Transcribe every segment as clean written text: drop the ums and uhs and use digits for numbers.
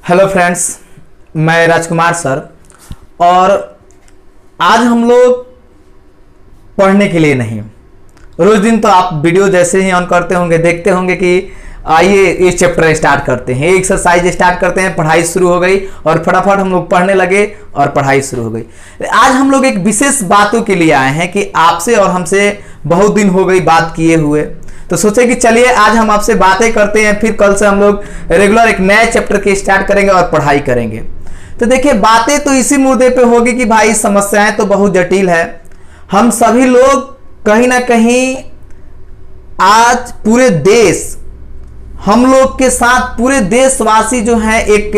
Hello friends, मैं राजकुमार sir. और आज हम लोग पढ़ने के लिए नहीं, रोज दिन तो आप वीडियो जैसे ही ऑन करते होंगे देखते होंगे कि आइए ये चैप्टर स्टार्ट करते हैं, एक्सरसाइज स्टार्ट करते हैं, पढ़ाई शुरू हो गई और फटाफट हम लोग पढ़ने लगे और पढ़ाई शुरू हो गई। आज हम लोग एक विशेष बातों के लिए आए हैं कि आपसे और हमसे बहुत दिन हो गई बात किए हुए, तो सोचे कि चलिए आज हम आपसे बातें करते हैं, फिर कल से हम लोग रेगुलर एक नए चैप्टर के स्टार्ट करेंगे और पढ़ाई करेंगे। तो देखिए, बातें तो इसी मुद्दे पे होगी कि भाई समस्याएं तो बहुत जटिल है। हम सभी लोग कहीं ना कहीं आज पूरे देश, हम लोग के साथ पूरे देशवासी जो हैं एक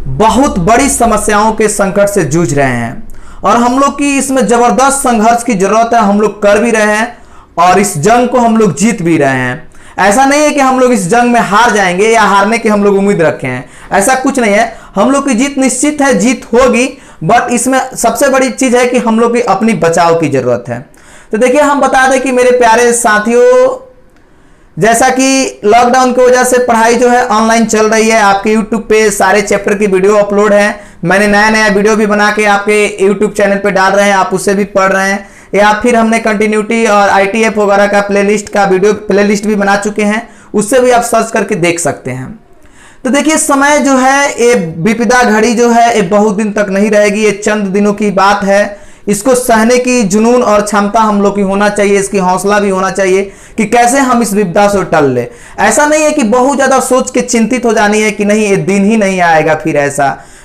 बहुत बड़ी समस्याओं के संकट से जूझ रहे हैं और हम लोग की इसमें जबरदस्त संघर्ष की जरूरत है। हम लोग कर भी रहे हैं और इस जंग को हम लोग जीत भी रहे हैं। ऐसा नहीं है कि हम लोग इस जंग में हार जाएंगे या हारने की हम लोग उम्मीद रखे हैं, ऐसा कुछ नहीं है। हम लोग की जीत निश्चित है, जीत होगी, बट इसमें सबसे बड़ी चीज है कि हम लोग की अपनी बचाव की जरूरत है। तो देखिए, हम बता दें कि मेरे प्यारे साथियों, जैसा कि लॉकडाउन की वजह से पढ़ाई जो है ऑनलाइन चल रही है, आपके यूट्यूब पे सारे चैप्टर की वीडियो अपलोड है। मैंने नया नया वीडियो भी बना के आपके यूट्यूब चैनल पे डाल रहे हैं, आप उससे भी पढ़ रहे हैं, या फिर हमने कंटिन्यूटी और ITF वगैरह का प्लेलिस्ट भी बना चुके हैं, उससे भी आप सर्च करके देख सकते हैं। तो देखिए, समय जो है, ये विपदा घड़ी जो है, ये बहुत दिन तक नहीं रहेगी, ये चंद दिनों की बात है। इसको सहने की जुनून और क्षमता हम लोग की होना चाहिए, इसकी हौसला भी होना चाहिए कि कैसे हम इस विपदा से टल ले। ऐसा नहीं है कि बहुत ज्यादा सोच के चिंतित हो जानी है कि नहीं ये दिन ही नहीं आएगा,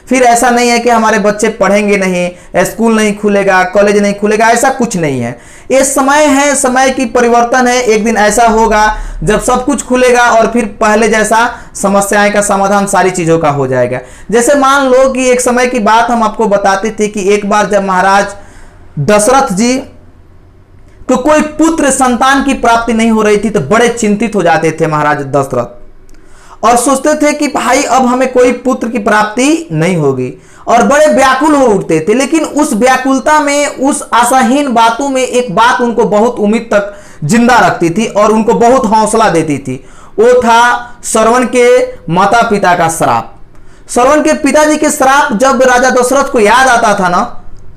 फिर ऐसा नहीं है कि हमारे बच्चे पढ़ेंगे नहीं, स्कूल नहीं खुलेगा, कॉलेज नहीं खुलेगा, ऐसा कुछ नहीं है। ये समय है, समय की परिवर्तन है। एक दिन ऐसा होगा जब सब कुछ खुलेगा और फिर पहले जैसा समस्याएं का समाधान सारी चीजों का हो जाएगा। जैसे मान लो कि एक समय की बात हम आपको बताते थे कि एक बार जब महाराज दशरथ जी को कोई पुत्र संतान की प्राप्ति नहीं हो रही थी तो बड़े चिंतित हो जाते थे महाराज दशरथ, और सोचते थे कि भाई अब हमें कोई पुत्र की प्राप्ति नहीं होगी, और बड़े व्याकुल हो उठते थे। लेकिन उस व्याकुलता में, उस आशाहीन बातों में एक बात उनको बहुत उम्मीद तक जिंदा रखती थी और उनको बहुत हौसला देती थी। वो था श्रवण के माता पिता का श्राप। श्रवण के पिताजी के श्राप जब राजा दशरथ को याद आता था ना,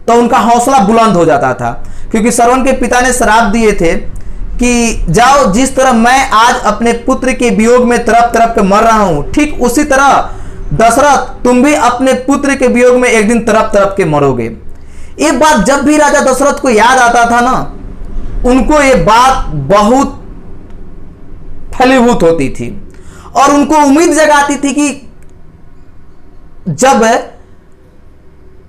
तो उनका हौसला बुलंद हो जाता था, क्योंकि श्रवण के पिता ने श्राप दिए थे कि जाओ, जिस तरह मैं आज अपने पुत्र के वियोग में तरफ तरफ के मर रहा हूं, ठीक उसी तरह दशरथ तुम भी अपने पुत्र के वियोग में एक दिन तरफ तरफ के मरोगे। ये बात जब भी राजा दशरथ को याद आता था ना, उनको ये बात बहुत फलीभूत होती थी और उनको उम्मीद जगाती थी कि जब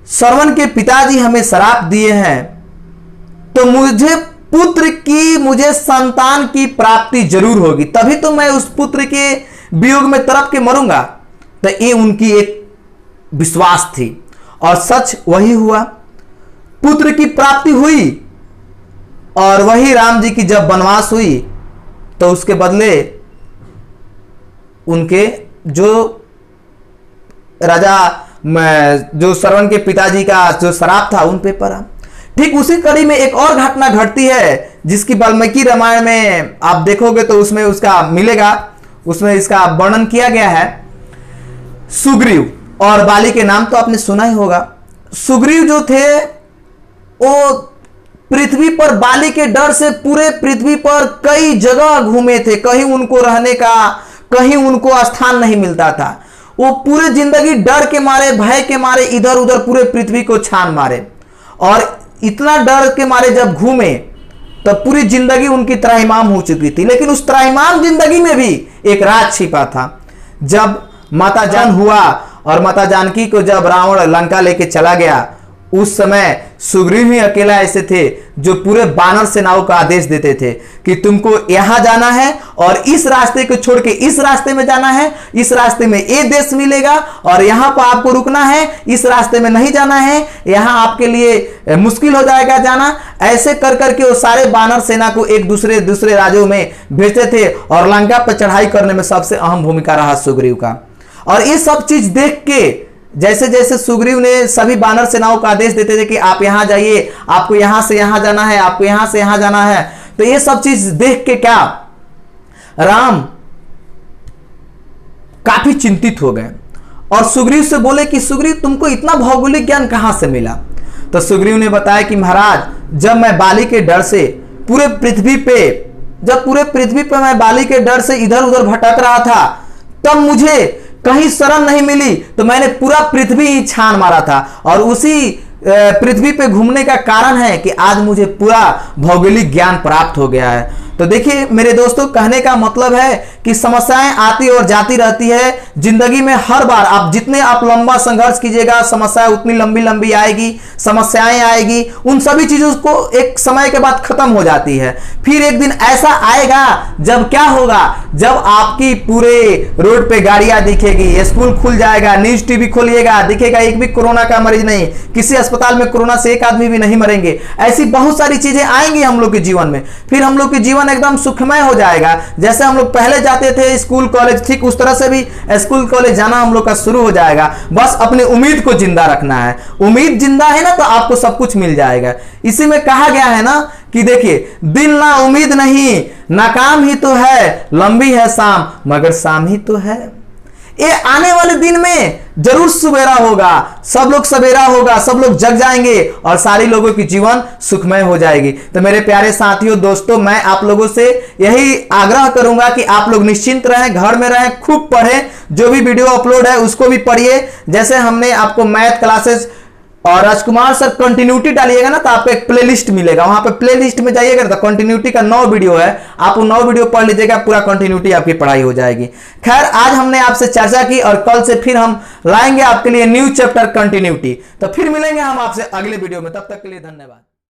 श्रवण के पिताजी हमें श्राप दिए हैं तो मुझे संतान की प्राप्ति जरूर होगी, तभी तो मैं उस पुत्र के वियोग में तरफ के मरूंगा। तो ये उनकी एक विश्वास थी और सच वही हुआ, पुत्र की प्राप्ति हुई। और वही राम जी की जब वनवास हुई तो उसके बदले उनके जो राजा, जो श्रवण के पिताजी का जो श्राप था उन पे पड़ा। ठीक उसी कड़ी में एक और घटना घटती है जिसकी वाल्मीकि रामायण में आप देखोगे तो उसमें उसका मिलेगा, उसमें इसका वर्णन किया गया है। सुग्रीव और बाली के नाम तो आपने सुना ही होगा। सुग्रीव जो थे वो पृथ्वी पर बाली के डर से पूरे पृथ्वी पर कई जगह घूमे थे, कहीं उनको रहने का, कहीं उनको स्थान नहीं मिलता था। वो पूरे जिंदगी डर के मारे, भय के मारे इधर उधर पूरे पृथ्वी को छान मारे, और इतना डर के मारे जब घूमे तब पूरी जिंदगी उनकी त्राहिमाम हो चुकी थी। लेकिन उस त्राहिमाम जिंदगी में भी एक राज छिपा था। जब माता जान हुआ और माता जानकी को जब रावण लंका लेके चला गया, उस समय सुग्रीव ही अकेला ऐसे थे जो पूरे बानर सेनाओं का आदेश देते थे कि तुमको यहां जाना है और इस रास्ते को छोड़ के इस रास्ते में जाना है, इस रास्ते में ये देश मिलेगा और यहां पर आपको रुकना है, इस रास्ते में नहीं जाना है, यहां आपके लिए मुश्किल हो जाएगा जाना। ऐसे कर करके वो सारे बानर सेना को एक दूसरे राज्यों में भेजते थे और लंका पर चढ़ाई करने में सबसे अहम भूमिका रहा सुग्रीव का। और ये सब चीज देख के जैसे जैसे सुग्रीव ने सभी बानर सेनाओं का आदेश देते थे कि आप यहां जाइए, आपको यहां से यहां जाना है, आपको यहां से यहां जाना है, तो ये सब चीज देख के क्या राम काफी चिंतित हो गए और सुग्रीव से बोले कि सुग्रीव तुमको इतना भौगोलिक ज्ञान कहां से मिला। तो सुग्रीव ने बताया कि महाराज जब मैं बाली के डर से पूरे पृथ्वी पे मैं बाली के डर से इधर उधर भटक रहा था, तब मुझे कहीं शरण नहीं मिली, तो मैंने पूरा पृथ्वी ही छान मारा था और उसी पृथ्वी पे घूमने का कारण है कि आज मुझे पूरा भौगोलिक ज्ञान प्राप्त हो गया है। तो देखिए मेरे दोस्तों, कहने का मतलब है कि समस्याएं आती और जाती रहती है जिंदगी में। हर बार आप जितने आप लंबा संघर्ष कीजिएगा, समस्याएं उतनी लंबी लंबी आएगी, समस्याएं आएगी, उन सभी चीजों को एक समय के बाद खत्म हो जाती है। फिर एक दिन ऐसा आएगा जब क्या होगा, जब आपकी पूरे रोड पे गाड़ियां दिखेगी, स्कूल खुल जाएगा, न्यूज टीवी खोलिएगा, दिखेगा एक भी कोरोना का मरीज नहीं, किसी अस्पताल में कोरोना से एक आदमी भी नहीं मरेंगे। ऐसी बहुत सारी चीजें आएंगी हम लोग के जीवन में। फिर हम लोग के जीवन एकदम सुखमय हो जाएगा। जैसे हम लोग पहले जाते थे स्कूल कॉलेज, ठीक उस तरह से भी स्कूल कॉलेज जाना हम लोग का शुरू हो जाएगा। बस अपनी उम्मीद को जिंदा रखना है। उम्मीद जिंदा है ना तो आपको सब कुछ मिल जाएगा। इसी में कहा गया है ना कि देखिए, दिल ना उम्मीद नहीं, नाकाम ही तो है, लंबी है शाम मगर शाम ही तो है। ये आने वाले दिन में जरूर सवेरा होगा, सब लोग सवेरा होगा, सब लोग जग जाएंगे और सारे लोगों की जीवन सुखमय हो जाएगी। तो मेरे प्यारे साथियों, दोस्तों, मैं आप लोगों से यही आग्रह करूंगा कि आप लोग निश्चिंत रहें, घर में रहें, खूब पढ़ें, जो भी वीडियो अपलोड है उसको भी पढ़िए। जैसे हमने आपको मैथ क्लासेस और राजकुमार सर कंटिन्यूटी डालिएगा ना तो आपको एक प्लेलिस्ट मिलेगा, वहां पे प्लेलिस्ट में जाइएगा तो कंटिन्यूटी का 9 वीडियो है, आप वो 9 वीडियो पढ़ लीजिएगा, पूरा कंटिन्यूटी आपकी पढ़ाई हो जाएगी। खैर, आज हमने आपसे चर्चा की और कल से फिर हम लाएंगे आपके लिए न्यू चैप्टर कंटिन्यूटी। तो फिर मिलेंगे हम आपसे अगले वीडियो में, तब तक के लिए धन्यवाद।